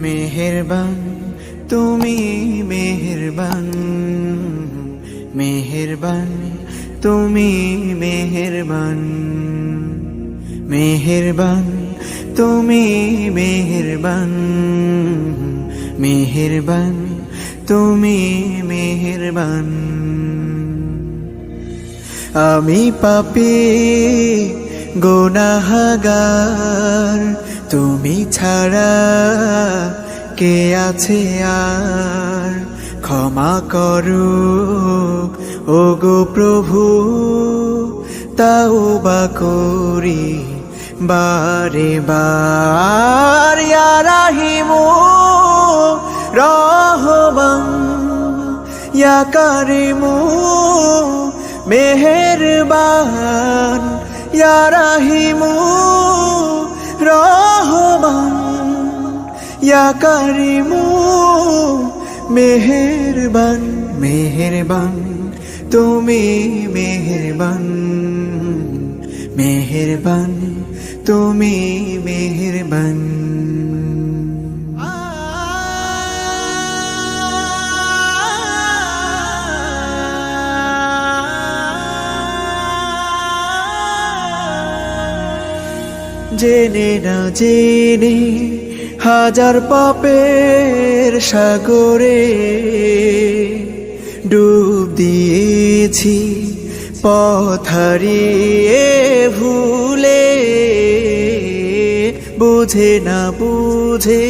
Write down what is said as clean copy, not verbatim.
মেহেরবান তুমি মেহেরবান, মেহেরবান তুমি মেহেরবান, মেহেরবান তুমি মেহেরবান, মেহেরবান তুমি মেহেরবান। আমি পাপী গুনাহগার, তুমি ছাড়া কে আছে আর? ক্ষমা করো ওগো প্রভু, তাওবা করি বারে বার। ইয়া রাহিমু রহমান, ইয়া কারিমু মেহেরবান, ইয়া রাহিমু রহমান, ইয়া কারিমু মেহেরবান। মেহেরবান তুমি মেহেরবান, মেহেরবান তুমি মেহেরবান। জেনে না জেনে হাজার পাপের সাগরে ডুব দিয়েছি, পথ হারিয়ে ভুলে, বুঝে না বুঝে